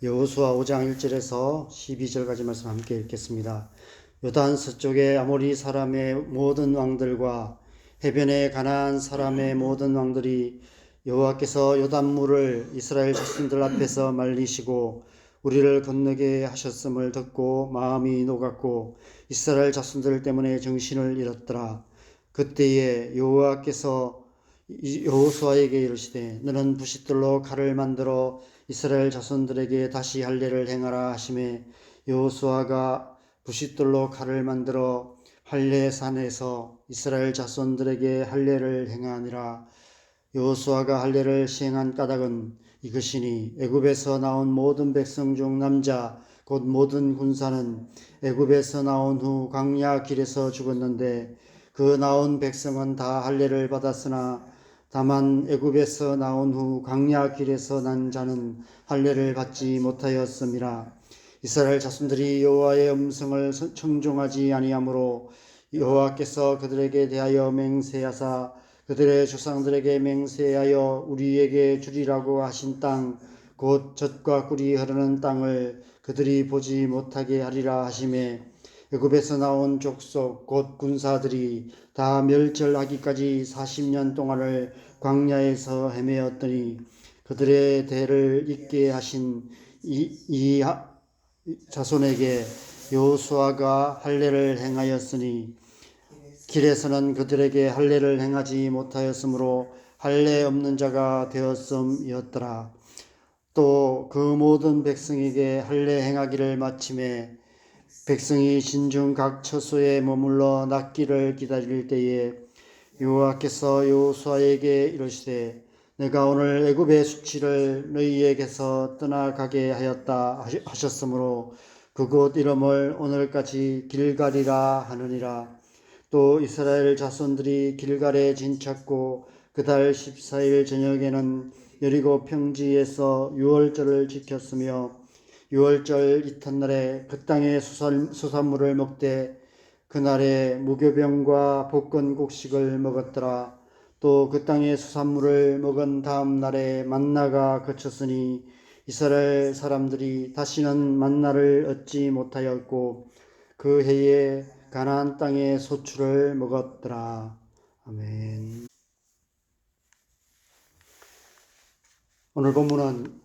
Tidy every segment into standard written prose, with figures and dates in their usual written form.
여호수아 5장 1절에서 12절까지 말씀 함께 읽겠습니다. 요단 서쪽의 아모리 사람의 모든 왕들과 해변의 가나안 사람의 모든 왕들이 여호와께서 요단물을 이스라엘 자손들 앞에서 말리시고 우리를 건너게 하셨음을 듣고 마음이 녹았고 이스라엘 자손들 때문에 정신을 잃었더라. 그때에 여호와께서 여호수아에게 이르시되 너는 부싯돌로 칼을 만들어 이스라엘 자손들에게 다시 할례를 행하라 하시매 여호수아가 부싯돌로 칼을 만들어 할례산에서 이스라엘 자손들에게 할례를 행하니라. 여호수아가 할례를 시행한 까닭은 이것이니 애굽에서 나온 모든 백성 중 남자 곧 모든 군사는 애굽에서 나온 후 광야 길에서 죽었는데 그 나온 백성은 다 할례를 받았으나 다만 애굽에서 나온 후 광야 길에서 난 자는 할례를 받지 못하였음이라. 이스라엘 자손들이 여호와의 음성을 청종하지 아니하므로 여호와께서 그들에게 대하여 맹세하사 그들의 조상들에게 맹세하여 우리에게 주리라고 하신 땅 곧 젖과 꿀이 흐르는 땅을 그들이 보지 못하게 하리라 하시매 애굽에서 나온 족속 곧 군사들이 다 멸절하기까지 40년 동안을 광야에서 헤매었더니 그들의 대를 잇게 하신 이 자손에게 여호수아가 할례를 행하였으니 길에서는 그들에게 할례를 행하지 못하였으므로 할례 없는 자가 되었음이었더라. 또 그 모든 백성에게 할례 행하기를 마침에 백성이 진중 각 처소에 머물러 낫기를 기다릴 때에 여호와께서 여호수아에게 이르시되 내가 오늘 애굽의 수치를 너희에게서 떠나가게 하였다 하셨으므로 그곳 이름을 오늘까지 길갈이라 하느니라. 또 이스라엘 자손들이 길갈에 진쳤고 그달 14일 저녁에는 여리고 평지에서 유월절을 지켰으며 유월절 이튿날에 그 땅의 수산물을 먹되 그날에 무교병과 볶은 곡식을 먹었더라. 또 그 땅의 수산물을 먹은 다음 날에 만나가 그쳤으니 이스라엘 사람들이 다시는 만나를 얻지 못하였고 그 해에 가나안 땅의 소출을 먹었더라. 아멘. 오늘 본문은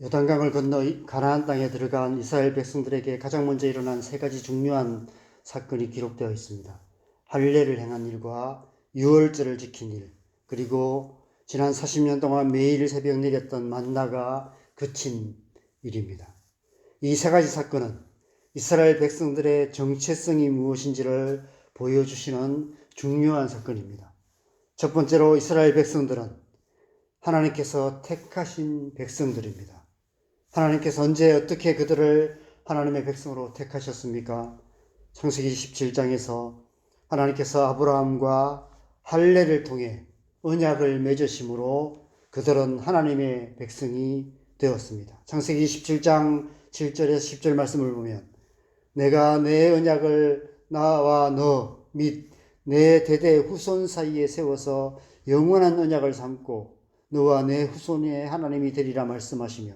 요단강을 건너 가나안 땅에 들어간 이스라엘 백성들에게 가장 먼저 일어난 세 가지 중요한 사건이 기록되어 있습니다. 할례를 행한 일과 유월절을 지킨 일, 그리고 지난 40년 동안 매일 새벽 내렸던 만나가 그친 일입니다. 이 세 가지 사건은 이스라엘 백성들의 정체성이 무엇인지를 보여주시는 중요한 사건입니다. 첫 번째로 이스라엘 백성들은 하나님께서 택하신 백성들입니다. 하나님께서 언제 어떻게 그들을 하나님의 백성으로 택하셨습니까? 창세기 17장에서 하나님께서 아브라함과 할례를 통해 언약을 맺으심으로 그들은 하나님의 백성이 되었습니다. 창세기 17장 7절에서 10절 말씀을 보면 내가 내 언약을 나와 너 및 내 대대 후손 사이에 세워서 영원한 언약을 삼고 너와 내 후손의 하나님이 되리라 말씀하시며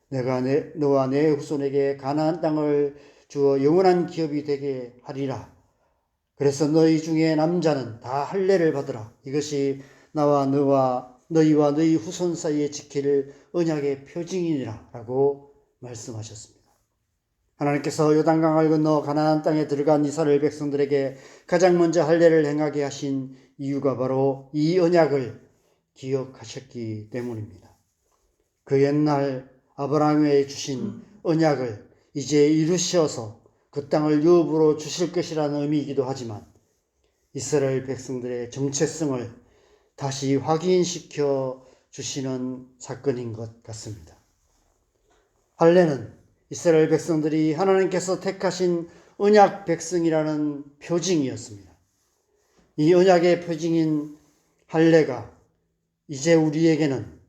내가 너와 내 후손에게 가나안 땅을 주어 영원한 기업이 되게 하리라. 그래서 너희 중에 남자는 다 할례를 받으라. 이것이 나와 너희와 너희 후손 사이에 지킬 언약의 표징이니라 라고 말씀하셨습니다. 하나님께서 요단강을 건너 가나안 땅에 들어간 이스라엘 백성들에게 가장 먼저 할례를 행하게 하신 이유가 바로 이 언약을 기억하셨기 때문입니다. 그 옛날 아브라함에 주신 언약을 이제 이루셔서 그 땅을 유업으로 주실 것이라는 의미이기도 하지만 이스라엘 백성들의 정체성을 다시 확인시켜 주시는 사건인 것 같습니다. 할례는 이스라엘 백성들이 하나님께서 택하신 언약 백성이라는 표징이었습니다. 이 언약의 표징인 할례가 이제 우리에게는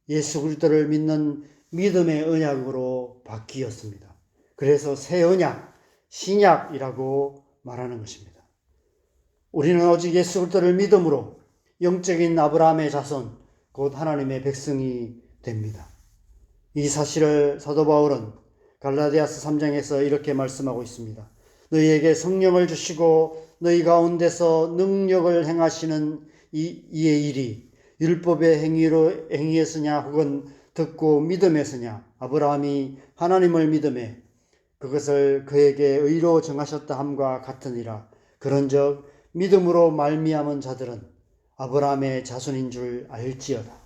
예수 그리스도를 믿는 믿음의 언약으로 바뀌었습니다. 그래서 새 언약, 신약이라고 말하는 것입니다. 우리는 오직 예수 그리스도를 믿음으로 영적인 아브라함의 자손, 곧 하나님의 백성이 됩니다. 이 사실을 사도 바울은 갈라디아서 3장에서 이렇게 말씀하고 있습니다. 너희에게 성령을 주시고 너희 가운데서 능력을 행하시는 이의 일이 율법의 행위에서냐 혹은 듣고 믿음에서냐. 아브라함이 하나님을 믿음에 그것을 그에게 의로 정하셨다 함과 같으니라. 그런즉 믿음으로 말미암은 자들은 아브라함의 자손인 줄 알지어다.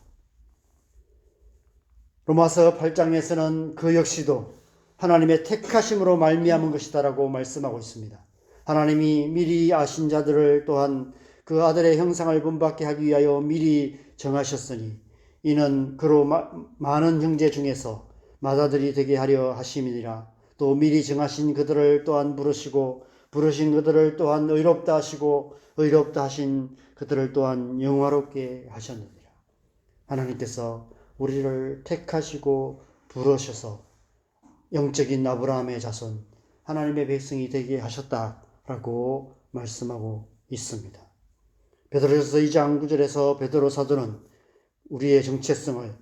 로마서 8장에서는 그 역시도 하나님의 택하심으로 말미암은 것이다라고 말씀하고 있습니다. 하나님이 미리 아신 자들을 또한 그 아들의 형상을 본받게 하기 위하여 미리 정하셨으니 이는 그로 많은 형제 중에서 맏아들이 되게 하려 하심이니라. 또 미리 정하신 그들을 또한 부르시고 부르신 그들을 또한 의롭다 하시고 의롭다 하신 그들을 또한 영화롭게 하셨느니라. 하나님께서 우리를 택하시고 부르셔서 영적인 아브라함의 자손, 하나님의 백성이 되게 하셨다라고 말씀하고 있습니다. 베드로전서 2장 9절에서 베드로 사도는 우리의 정체성을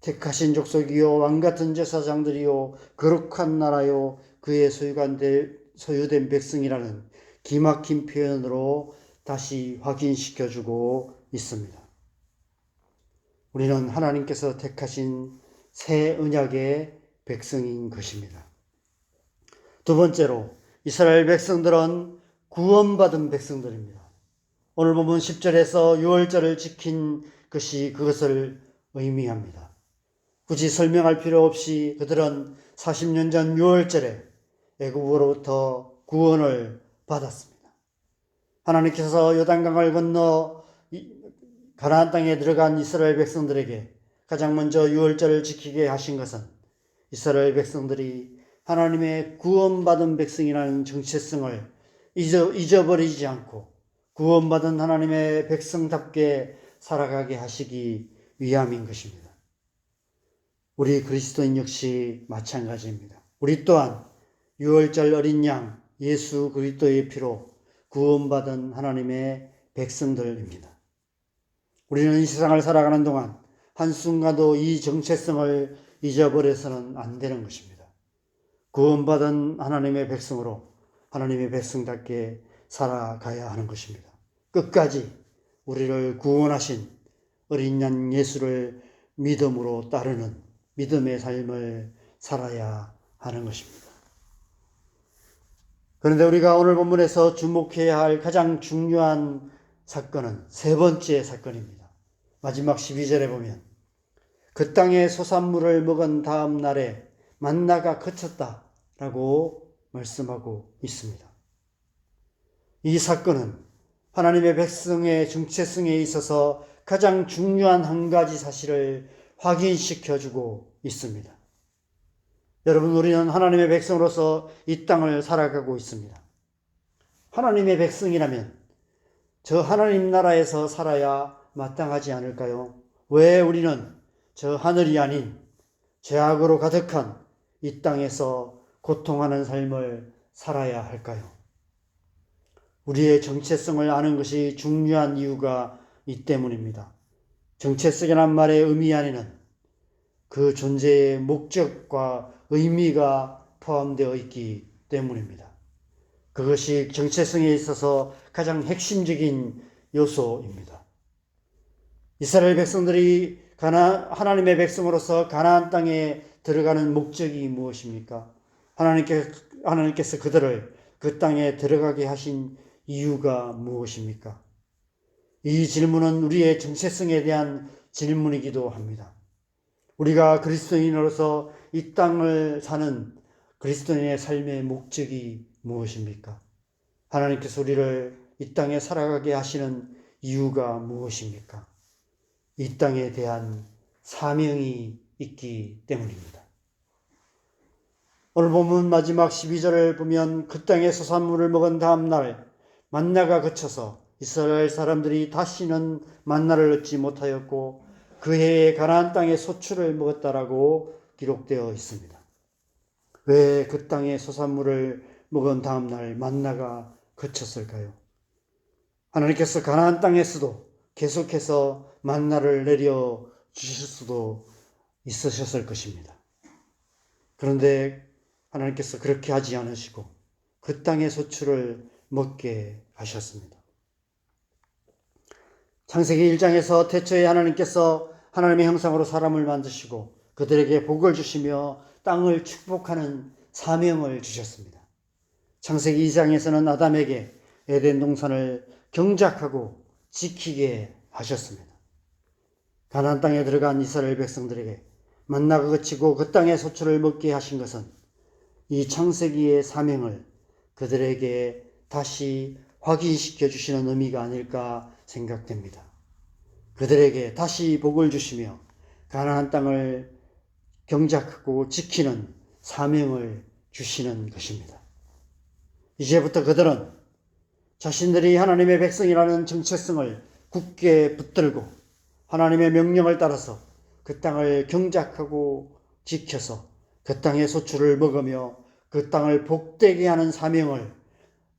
택하신 족속이요 왕같은 제사장들이요 거룩한 나라요 그의 소유된 백성이라는 기막힌 표현으로 다시 확인시켜주고 있습니다. 우리는 하나님께서 택하신 새 언약의 백성인 것입니다. 두 번째로 이스라엘 백성들은 구원받은 백성들입니다. 오늘 보면 10절에서 유월절을 지킨 것이 그것을 의미합니다. 굳이 설명할 필요 없이 그들은 40년 전 유월절에 애굽으로부터 구원을 받았습니다. 하나님께서 요단강을 건너 가나안 땅에 들어간 이스라엘 백성들에게 가장 먼저 유월절을 지키게 하신 것은 이스라엘 백성들이 하나님의 구원받은 백성이라는 정체성을 잊어버리지 않고 구원받은 하나님의 백성답게 살아가게 하시기 위함인 것입니다. 우리 그리스도인 역시 마찬가지입니다. 우리 또한 유월절 어린 양 예수 그리스도의 피로 구원받은 하나님의 백성들입니다. 우리는 이 세상을 살아가는 동안 한순간도 이 정체성을 잊어버려서는 안 되는 것입니다. 구원받은 하나님의 백성으로 하나님의 백성답게 살아가야 하는 것입니다. 끝까지 우리를 구원하신 어린 양 예수를 믿음으로 따르는 믿음의 삶을 살아야 하는 것입니다. 그런데 우리가 오늘 본문에서 주목해야 할 가장 중요한 사건은 세 번째 사건입니다. 마지막 12절에 보면 그 땅의 소산물을 먹은 다음 날에 만나가 그쳤다라고 말씀하고 있습니다. 이 사건은 하나님의 백성의 정체성에 있어서 가장 중요한 한 가지 사실을 확인시켜주고 있습니다. 여러분, 우리는 하나님의 백성으로서 이 땅을 살아가고 있습니다. 하나님의 백성이라면 저 하나님 나라에서 살아야 마땅하지 않을까요? 왜 우리는 저 하늘이 아닌 죄악으로 가득한 이 땅에서 고통하는 삶을 살아야 할까요? 우리의 정체성을 아는 것이 중요한 이유가 이 때문입니다. 정체성이란 말의 의미 안에는 그 존재의 목적과 의미가 포함되어 있기 때문입니다. 그것이 정체성에 있어서 가장 핵심적인 요소입니다. 이스라엘 백성들이 하나님의 백성으로서 가나안 땅에 들어가는 목적이 무엇입니까? 하나님께서 그들을 그 땅에 들어가게 하신 이유가 무엇입니까? 이 질문은 우리의 정체성에 대한 질문이기도 합니다. 우리가 그리스도인으로서 이 땅을 사는 그리스도인의 삶의 목적이 무엇입니까? 하나님께서 우리를 이 땅에 살아가게 하시는 이유가 무엇입니까? 이 땅에 대한 사명이 있기 때문입니다. 오늘 본문 마지막 12절을 보면 그 땅의 소산물을 먹은 다음 날 만나가 그쳐서 이스라엘 사람들이 다시는 만나를 얻지 못하였고 그 해에 가나안 땅의 소출을 먹었다라고 기록되어 있습니다. 왜 그 땅의 소산물을 먹은 다음 날 만나가 그쳤을까요? 하나님께서 가나안 땅에서도 계속해서 만나를 내려 주실 수도 있으셨을 것입니다. 그런데 하나님께서 그렇게 하지 않으시고 그 땅의 소출을 먹게 하셨습니다. 창세기 1장에서 태초에 하나님께서 하나님의 형상으로 사람을 만드시고 그들에게 복을 주시며 땅을 축복하는 사명을 주셨습니다. 창세기 2장에서는 아담에게 에덴 동산을 경작하고 지키게 하셨습니다. 가나안 땅에 들어간 이스라엘 백성들에게 만나가 그치고 그 땅의 소출을 먹게 하신 것은 이 창세기의 사명을 그들에게 다시 확인시켜 주시는 의미가 아닐까 생각됩니다. 그들에게 다시 복을 주시며 가나안 땅을 경작하고 지키는 사명을 주시는 것입니다. 이제부터 그들은 자신들이 하나님의 백성이라는 정체성을 굳게 붙들고 하나님의 명령을 따라서 그 땅을 경작하고 지켜서 그 땅의 소출을 먹으며 그 땅을 복되게 하는 사명을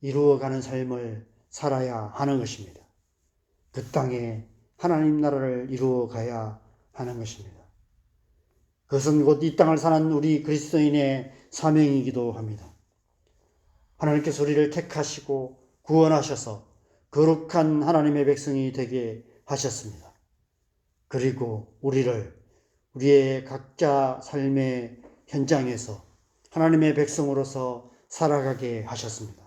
이루어가는 삶을 살아야 하는 것입니다. 그 땅에 하나님 나라를 이루어가야 하는 것입니다. 그것은 곧 이 땅을 사는 우리 그리스도인의 사명이기도 합니다. 하나님께서 우리를 택하시고 구원하셔서 거룩한 하나님의 백성이 되게 하셨습니다. 그리고 우리의 각자 삶의 현장에서 하나님의 백성으로서 살아가게 하셨습니다.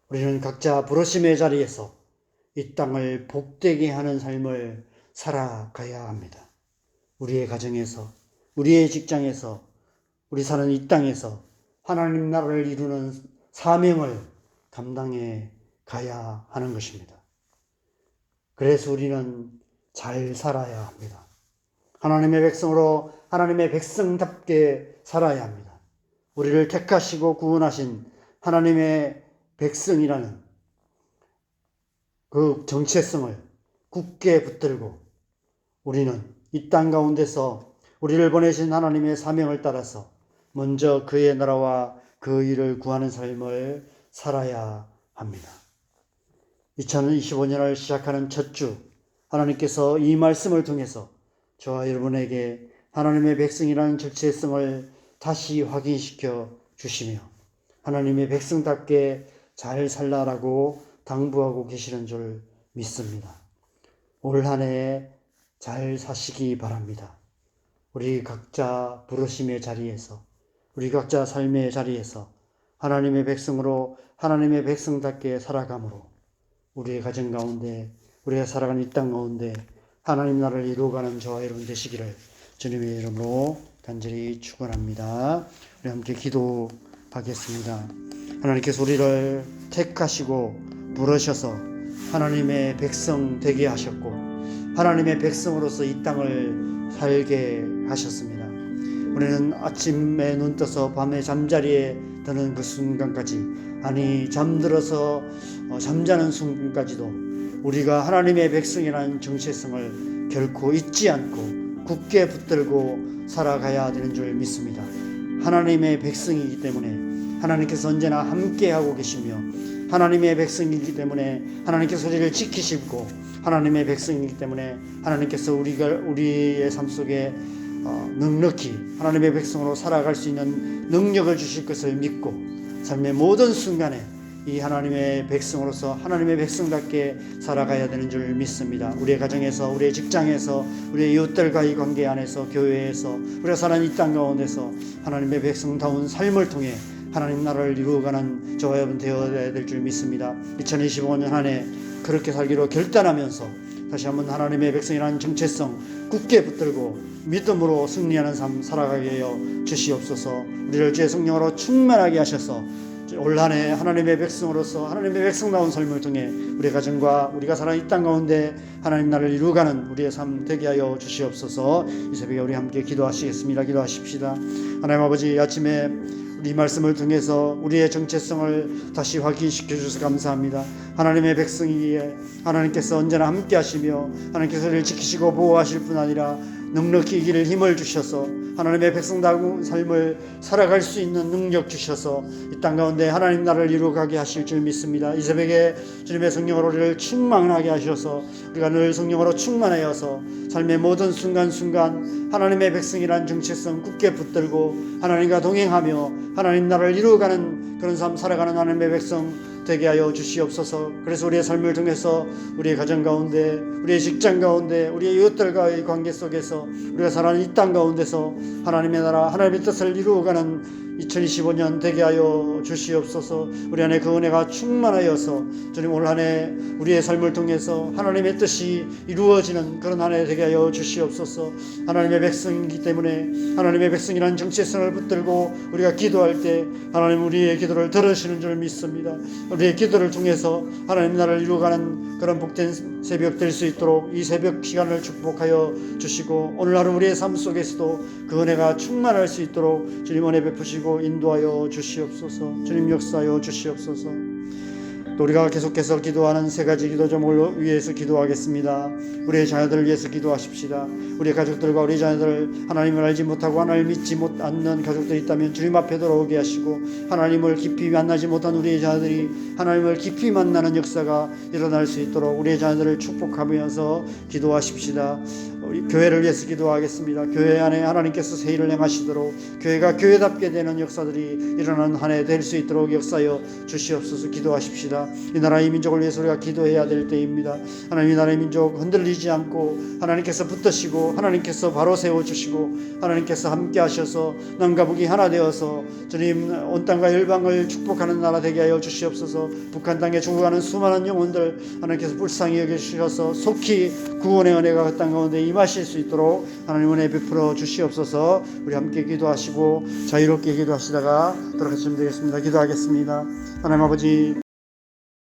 우리는 각자 부르심의 자리에서 이 땅을 복되게 하는 삶을 살아가야 합니다. 우리의 가정에서, 우리의 직장에서, 우리 사는 이 땅에서 하나님 나라를 이루는 사명을 감당해 가야 하는 것입니다. 그래서 우리는 잘 살아야 합니다. 하나님의 백성으로 하나님의 백성답게 살아야 합니다. 우리를 택하시고 구원하신 하나님의 백성이라는 그 정체성을 굳게 붙들고 우리는 이 땅 가운데서 우리를 보내신 하나님의 사명을 따라서 먼저 그의 나라와 그 일을 구하는 삶을 살아야 합니다. 2025년을 시작하는 첫 주, 하나님께서 이 말씀을 통해서 저와 여러분에게 하나님의 백성이라는 정체성을 다시 확인시켜 주시며 하나님의 백성답게 잘 살라라고 당부하고 계시는 줄 믿습니다. 올 한 해 잘 사시기 바랍니다. 우리 각자 부르심의 자리에서, 우리 각자 삶의 자리에서 하나님의 백성으로 하나님의 백성답게 살아감으로 우리의 가정 가운데, 우리가 살아가는 이 땅 가운데 하나님 나라를 이루어가는 저와 여러분 되시기를 주님의 이름으로 간절히 축원합니다. 우리 함께 기도하겠습니다. 하나님께서 우리를 택하시고 부르셔서 하나님의 백성 되게 하셨고 하나님의 백성으로서 이 땅을 살게 하셨습니다. 우리는 아침에 눈 떠서 밤에 잠자리에 드는 그 순간까지, 아니 잠들어서 잠자는 순간까지도 우리가 하나님의 백성이라는 정체성을 결코 잊지 않고 굳게 붙들고 살아가야 되는 줄 믿습니다. 하나님의 백성이기 때문에 하나님께서 언제나 함께하고 계시며 하나님의 백성이기 때문에 하나님께서 우리를 지키시고 하나님의 백성이기 때문에 하나님께서 우리의 삶 속에 넉넉히 하나님의 백성으로 살아갈 수 있는 능력을 주실 것을 믿고 삶의 모든 순간에 이 하나님의 백성으로서 하나님의 백성답게 살아가야 되는 줄 믿습니다. 우리의 가정에서, 우리의 직장에서, 우리의 이웃들과의 관계 안에서, 교회에서, 우리가 사는 이 땅 가운데서 하나님의 백성다운 삶을 통해 하나님 나라를 이루어가는 저와 여러분 되어야 될 줄 믿습니다. 2025년 한 해 그렇게 살기로 결단하면서 다시 한번 하나님의 백성이라는 정체성 굳게 붙들고 믿음으로 승리하는 삶 살아가게 하여 주시옵소서. 우리를 주의 성령으로 충만하게 하셔서 올 한 해 하나님의 백성으로서 하나님의 백성다운 삶을 통해 우리 가정과 우리가 살아가는 이 땅 가운데 하나님 나라를 이루어가는 우리의 삶 되게 하여 주시옵소서. 이 새벽에 우리 함께 기도하시겠습니다. 기도하십시다. 하나님 아버지, 아침에 우리 말씀을 통해서 우리의 정체성을 다시 확인시켜 주셔서 감사합니다. 하나님의 백성이기에 하나님께서 언제나 함께 하시며 하나님께서 우리를 지키시고 보호하실 뿐 아니라 넉넉히 이기를 힘을 주셔서 하나님의 백성다운 삶을 살아갈 수 있는 능력 주셔서 이 땅 가운데 하나님 나라를 이루어가게 하실 줄 믿습니다. 이 새벽에 주님의 성령으로 우리를 충만하게 하셔서 우리가 늘 성령으로 충만하여서 삶의 모든 순간순간 하나님의 백성이란 정체성 굳게 붙들고 하나님과 동행하며 하나님 나라를 이루어가는 그런 삶 살아가는 하나님의 백성 되게 하여 주시옵소서. 그래서 우리의 삶을 통해서 우리의 가정 가운데, 우리의 직장 가운데, 우리의 이웃들과의 관계 속에서 우리가 살아가는 이 땅 가운데서 하나님의 나라, 하나님의 뜻을 이루어가는 2025년 되게 하여 주시옵소서. 우리 안에 그 은혜가 충만하여서 주님 올 한 해 우리의 삶을 통해서 하나님의 뜻이 이루어지는 그런 한 해 되게 하여 주시옵소서. 하나님의 백성이기 때문에 하나님의 백성이라는 정체성을 붙들고 우리가 기도할 때 하나님 우리의 기도를 들으시는 줄 믿습니다. 우리의 기도를 통해서 하나님 나라를 이루어가는 그런 복된 새벽 될 수 있도록 이 새벽 시간을 축복하여 주시고 오늘 하루 우리의 삶 속에서도 그 은혜가 충만할 수 있도록 주님 은혜 베푸시고 인도하여 주시옵소서. 주님 역사하여 주시옵소서. 또 우리가 계속해서 기도하는 세 가지 기도 제목을 위해서 기도하겠습니다. 우리의 자녀들을 위해서 기도하십시다. 우리의 가족들과 우리 자녀들 하나님을 알지 못하고 하나님을 믿지 않는 가족들이 있다면 주님 앞에 돌아오게 하시고 하나님을 깊이 만나지 못한 우리의 자녀들이 하나님을 깊이 만나는 역사가 일어날 수 있도록 우리의 자녀들을 축복하면서 기도하십시다. 우리 교회를 위해서 기도하겠습니다. 교회 안에 하나님께서 새 일을 행하시도록 교회가 교회답게 되는 역사들이 일어나는 한 해 될 수 있도록 역사여 주시옵소서. 기도하십시다. 이 나라 이 민족을 위해서 우리가 기도해야 될 때입니다. 하나님 이 나라의 민족 흔들리지 않고 하나님께서 붙드시고 하나님께서 바로 세워주시고 하나님께서 함께 하셔서 남과 북이 하나 되어서 주님 온 땅과 열방을 축복하는 나라 되게 하여 주시옵소서. 북한 땅에 죽어가는 수많은 영혼들 하나님께서 불쌍히 여겨주셔서 속히 구원의 은혜가 그 땅 가운데 임하실 수 있도록 하나님 은혜 베풀어 주시옵소서. 우리 함께 기도하시고 자유롭게 기도하시다가 돌아가시면 되겠습니다. 기도하겠습니다. 하나님 아버지